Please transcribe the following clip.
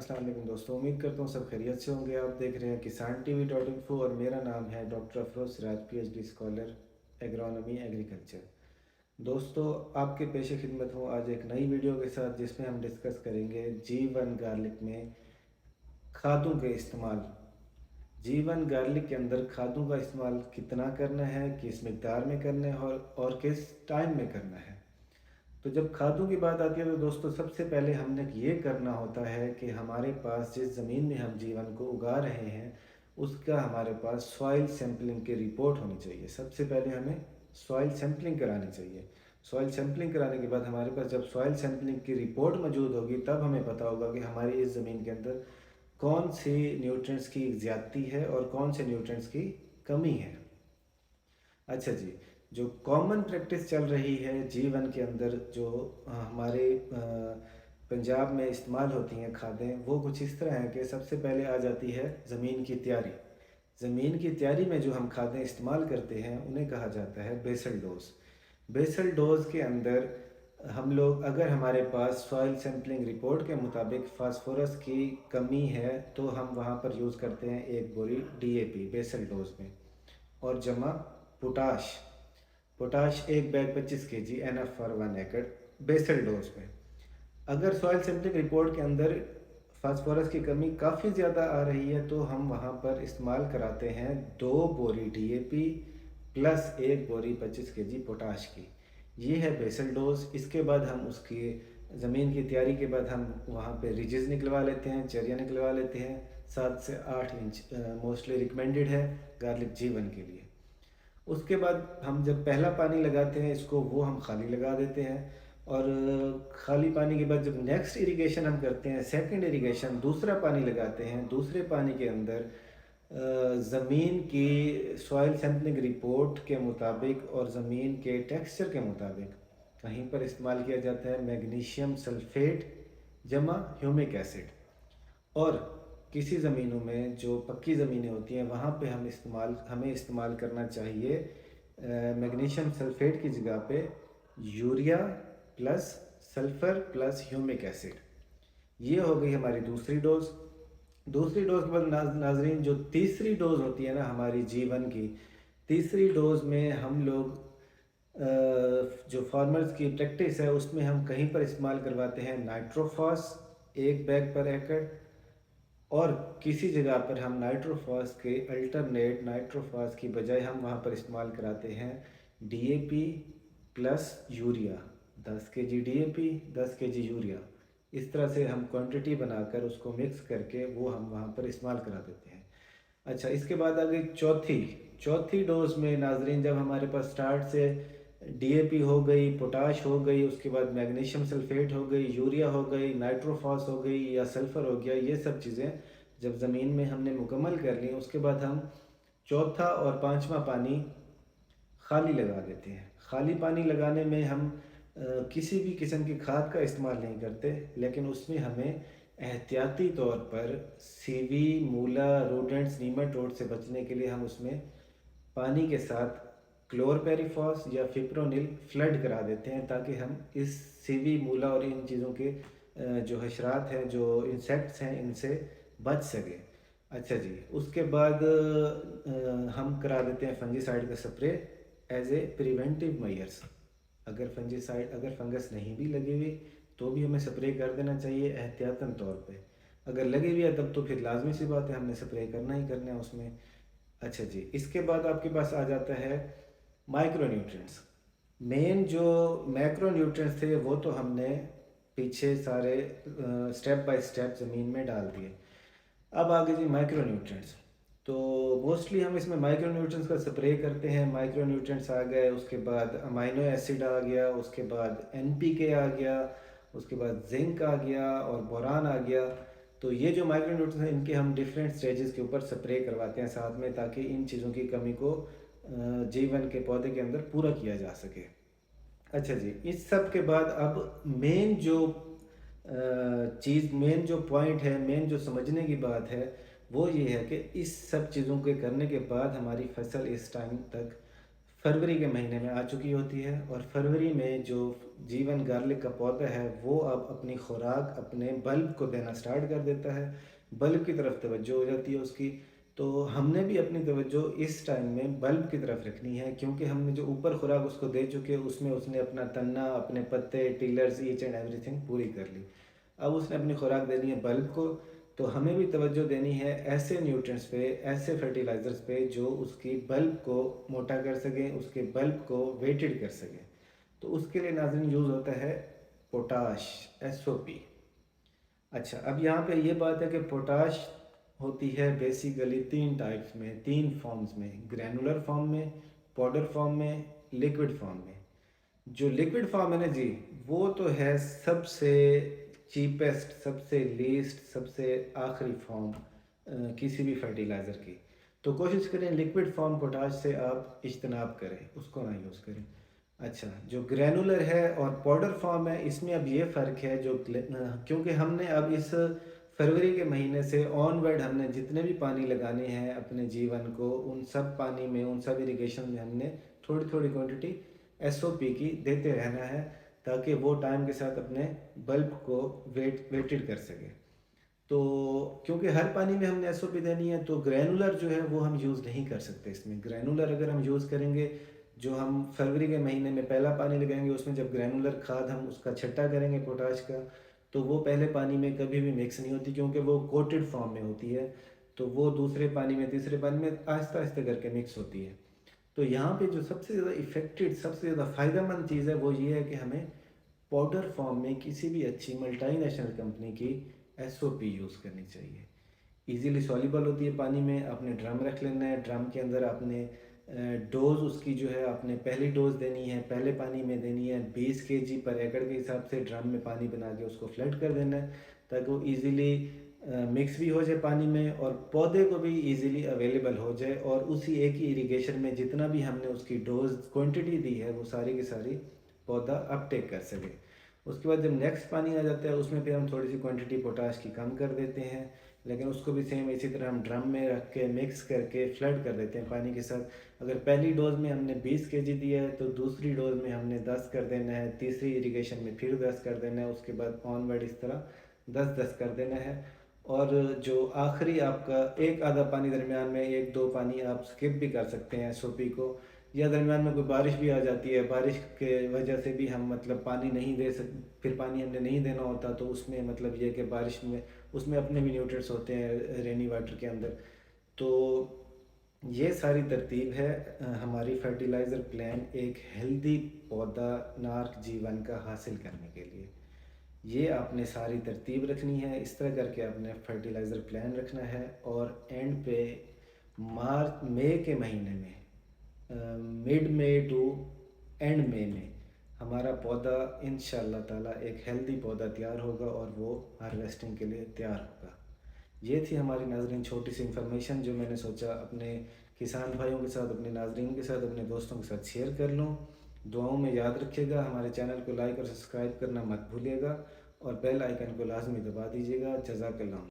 अस्सलाम वालेकुम दोस्तों, उम्मीद करता हूँ सब खैरियत से होंगे। आप देख रहे हैं किसान टीवी डॉट इन्फो और मेरा नाम है doctor Afroz Siraj, PhD scholar, agronomy agriculture. दोस्तों, आपके पेशे खिदमत हूँ आज एक नई वीडियो के साथ, जिसमें हम डिस्कस करेंगे जी1 गार्लिक में खादों के इस्तेमाल। जी1 गार्लिक के अंदर खादों का इस्तेमाल कितना करना है, किस मकदार में करना है और किस टाइम में करना है। तो जब खादों की बात आती है तो दोस्तों, सबसे पहले हमने ये करना होता है कि हमारे पास जिस ज़मीन में हम जीवन को उगा रहे हैं उसका हमारे पास सॉइल सैम्पलिंग की रिपोर्ट होनी चाहिए। सबसे पहले हमें सॉइल सैम्पलिंग करानी चाहिए। सॉइल सैम्पलिंग कराने के बाद हमारे पास जब सॉइल सैम्पलिंग की रिपोर्ट मौजूद होगी, तब हमें पता होगा कि हमारी इस ज़मीन के अंदर कौन सी न्यूट्रिएंट्स की ज़्यादती है और कौन से न्यूट्रिएंट्स की कमी है। अच्छा जी, जो कॉमन प्रैक्टिस चल रही है जीवन के अंदर, जो हमारे पंजाब में इस्तेमाल होती हैं खादें, वो कुछ इस तरह हैं कि सबसे पहले आ जाती है ज़मीन की तैयारी। ज़मीन की तैयारी में जो हम खादें इस्तेमाल करते हैं उन्हें कहा जाता है बेसल डोज। बेसल डोज के अंदर हम लोग, अगर हमारे पास सॉइल सैम्पलिंग रिपोर्ट के मुताबिक फास्फोरस की कमी है, तो हम वहाँ पर यूज़ करते हैं 1 बोरी डीएपी बेसल डोज में, और जमा potash. Potash 1 bag 25 kg NF for 1 एकड़ बेसल डोज में। अगर सॉइल सैम्पलिंग रिपोर्ट के अंदर फास्फोरस की कमी काफ़ी ज़्यादा आ रही है, तो हम वहाँ पर इस्तेमाल कराते हैं 2 बोरी डीएपी प्लस 1 बोरी 25 kg पोटाश की। ये है बेसल डोज। इसके बाद हम उसकी ज़मीन की तैयारी के बाद हम वहाँ पे रिजेस निकलवा लेते हैं, चरियाँ निकलवा लेते हैं। 7 से 8 इंच मोस्टली रिकमेंडेड है गार्लिक जीवन के लिए। उसके बाद हम जब पहला पानी लगाते हैं इसको, वो हम खाली लगा देते हैं, और खाली पानी के बाद जब नेक्स्ट इरिगेशन हम करते हैं, सेकंड इरिगेशन, दूसरा पानी लगाते हैं, दूसरे पानी के अंदर ज़मीन की सॉइल सैम्पलिंग रिपोर्ट के मुताबिक और ज़मीन के टेक्सचर के मुताबिक कहीं पर इस्तेमाल किया जाता है मैग्नीशियम सल्फेट जमा ह्यूमिक एसिड। और किसी ज़मीनों में जो पक्की ज़मीनें होती हैं वहाँ पे हमें इस्तेमाल करना चाहिए मैग्नीशियम सल्फेट की जगह पे urea plus sulphur plus humic acid. ये हो गई हमारी दूसरी डोज। दूसरी डोज के बाद नाजरीन, जो तीसरी डोज होती है ना हमारी जीवन की, तीसरी डोज में हम लोग जो फार्मर्स की प्रैक्टिस है उसमें हम कहीं पर इस्तेमाल करवाते हैं नाइट्रोफॉस 1 बैग पर एकड़, और किसी जगह पर हम नाइट्रोफॉस के अल्टरनेट नाइट्रोफॉस की बजाय हम वहाँ पर इस्तेमाल कराते हैं DAP plus urea. 10 kg DAP 10 kg urea, इस तरह से हम क्वांटिटी बनाकर उसको मिक्स करके वो हम वहाँ पर इस्तेमाल करा देते हैं। अच्छा, इसके बाद आ गई चौथी डोज में नाजरीन, जब हमारे पास स्टार्ट से डीएपी हो गई, पोटाश हो गई, उसके बाद मैग्नीशियम सल्फेट हो गई, यूरिया हो गई, नाइट्रोफॉस हो गई या सल्फ़र हो गया, ये सब चीज़ें जब ज़मीन में हमने मुकम्मल कर ली, उसके बाद हम चौथा और पांचवा पानी खाली लगा देते हैं। खाली पानी लगाने में हम किसी भी किस्म की खाद का इस्तेमाल नहीं करते, लेकिन उसमें हमें एहतियाती तौर पर सीवी, मूला, रोडेंट्स, नीमाटोड से बचने के लिए हम उसमें पानी के साथ क्लोरपेरिफॉस या फिप्रोनिल फ्लड करा देते हैं, ताकि हम इस सीवी, मूला और इन चीज़ों के जो हशरात हैं, जो इंसेक्ट्स हैं, इनसे बच सकें। अच्छा जी, उसके बाद हम करा देते हैं फंजीसाइड का spray as a preventive measures. अगर फंगस नहीं भी लगी हुई तो भी हमें स्प्रे कर देना चाहिए एहतियातन तौर पे। अगर लगी हुई है तब तो फिर लाजमी सी बात है, हमने स्प्रे करना ही करना है उसमें। अच्छा जी, इसके बाद आपके पास आ जाता है माइक्रो न्यूट्रिएंट्स। मेन जो मैक्रो न्यूट्रिएंट्स थे वो तो हमने पीछे सारे स्टेप बाय स्टेप ज़मीन में डाल दिए। अब आगे जी माइक्रो न्यूट्रिएंट्स। तो मोस्टली हम इसमें माइक्रो न्यूट्रिएंट्स का स्प्रे करते हैं। माइक्रो न्यूट्रिएंट्स आ गए, उसके बाद अमाइनो एसिड आ गया, उसके बाद एनपीके आ गया, उसके बाद जिंक आ गया और बोरान आ गया। तो ये जो माइक्रो न्यूट्रिएंट्स हैं, इनके हम डिफरेंट स्टेजेस के ऊपर स्प्रे करवाते हैं साथ में, ताकि इन चीज़ों की कमी को जीवन के पौधे के अंदर पूरा किया जा सके। अच्छा जी, इस सब के बाद अब मेन जो पॉइंट है, मेन जो समझने की बात है, वो ये है कि इस सब चीज़ों के करने के बाद हमारी फसल इस टाइम तक फरवरी के महीने में आ चुकी होती है और फरवरी में जो जीवन गार्लिक का पौधा है वो अब अपनी खुराक अपने बल्ब को देना स्टार्ट कर देता है, बल्ब की तरफ तवज्जो हो जाती है उसकी। तो हमने भी अपनी तवज्जो इस टाइम में बल्ब की तरफ रखनी है, क्योंकि हमने जो ऊपर खुराक उसको दे चुके हैं उसमें उसने अपना तन्ना, अपने पत्ते, टिलर्स, ईच एंड एवरीथिंग पूरी कर ली। अब उसने अपनी खुराक देनी है बल्ब को। तो हमें भी तवज्जो देनी है ऐसे न्यूट्रिएंट्स पे, ऐसे फर्टिलाइज़र्स पे जो उसकी बल्ब को मोटा कर सकें, उसके बल्ब को वेटेड कर सकें। तो उसके लिए नाज़रीन यूज़ होता है पोटाश, SOP। अच्छा, अब यहाँ पे ये बात है कि पोटाश होती है बेसिकली तीन टाइप्स में, तीन फॉर्म्स में, ग्रैनुलर फॉर्म में, पाउडर फॉर्म में, लिक्विड फॉर्म में। जो लिक्विड फॉर्म है ना जी, वो तो है सबसे चीपेस्ट, सबसे लीस्ट, सबसे आखिरी फॉर्म किसी भी फर्टिलाइज़र की। तो कोशिश करें लिक्विड फॉर्म पोटाश से आप इज्तनाब करें, उसको ना यूज़ करें। अच्छा, जो ग्रैनुलर है और पाउडर फॉर्म है, इसमें अब ये फ़र्क है जो क्योंकि हमने अब इस फरवरी के महीने से ऑनवर्ड हमने जितने भी पानी लगाने हैं अपने जीवन को, उन सब पानी में, उन सब इरिगेशन में हमने थोड़ी थोड़ी क्वांटिटी SOP की देते रहना है, ताकि वो टाइम के साथ अपने बल्ब को वेटेड कर सके। तो क्योंकि हर पानी में हमने SOP देनी है, तो ग्रैनुलर जो है वो हम यूज़ नहीं कर सकते इसमें। ग्रैनुलर अगर हम यूज़ करेंगे, जो हम फरवरी के महीने में पहला पानी लगाएंगे उसमें जब ग्रैनुलर खाद हम उसका छट्टा करेंगे पोटाश का, तो वो पहले पानी में कभी भी मिक्स नहीं होती, क्योंकि वो कोटेड फॉर्म में होती है। तो वो दूसरे पानी में, तीसरे पानी में आहिस्ता आहिस्ता करके मिक्स होती है। तो यहाँ पे जो सबसे ज़्यादा इफ़ेक्टेड, सबसे ज़्यादा फ़ायदेमंद चीज़ है वो ये है कि हमें पाउडर फॉर्म में किसी भी अच्छी मल्टीनेशनल कंपनी की SOP यूज़ करनी चाहिए। इजीली सॉल्युबल होती है पानी में। आपने ड्रम रख लेना है, ड्रम के अंदर आपने डोज़ उसकी जो है आपने पहली डोज़ देनी है, पहले पानी में देनी है, 20 kg पर एकड़ के हिसाब से ड्रम में पानी बना के उसको फ्लड कर देना है, ताकि वो ईज़िली मिक्स भी हो जाए पानी में और पौधे को भी ईज़िली अवेलेबल हो जाए, और उसी एक ही इरिगेशन में जितना भी हमने उसकी डोज क्वांटिटी दी है वो सारी की सारी पौधा अपटेक कर सके। उसके बाद जब नेक्स्ट पानी आ जाता है उसमें फिर हम थोड़ी सी क्वांटिटी पोटाश की कम कर देते हैं, लेकिन उसको भी सेम इसी तरह हम ड्रम में रख के मिक्स करके फ्लड कर देते हैं पानी के साथ। अगर पहली डोज में हमने 20 kg दिया है तो दूसरी डोज में हमने 10 कर देना है, तीसरी इरिगेशन में फिर 10 कर देना है, उसके बाद ऑनवर्ड इस तरह 10-10 कर देना है। और जो आखिरी आपका एक आधा पानी दरमियान में, एक दो पानी आप स्किप भी कर सकते हैं SOP को, या दरमियान में कोई बारिश भी आ जाती है, बारिश के वजह से भी हम मतलब पानी नहीं दे फिर पानी हमने नहीं देना होता, तो उसमें मतलब ये कि बारिश में उसमें अपने भी न्यूट्रिएंट्स होते हैं रेनी वाटर के अंदर। तो ये सारी तरतीब है हमारी फर्टिलाइज़र प्लान एक हेल्दी पौधा नार्क जीवन का हासिल करने के लिए। ये आपने सारी तरतीब रखनी है, इस तरह करके आपने फर्टिलाइज़र प्लान रखना है। और एंड पे मई के महीने में, मिड मई टू एंड मई में हमारा पौधा इंशाल्लाह ताला एक हेल्दी पौधा तैयार होगा और वो हार्वेस्टिंग के लिए तैयार होगा। ये थी हमारी नाजरीन छोटी सी इन्फॉर्मेशन जो मैंने सोचा अपने किसान भाइयों के साथ, अपने नाजरीन के साथ, अपने दोस्तों के साथ शेयर कर लूँ। दुआओं में याद रखिएगा, हमारे चैनल को लाइक और सब्सक्राइब करना मत भूलिएगा और बेल आइकन को लाजमी दबा दीजिएगा। जज़ाकल्लाह।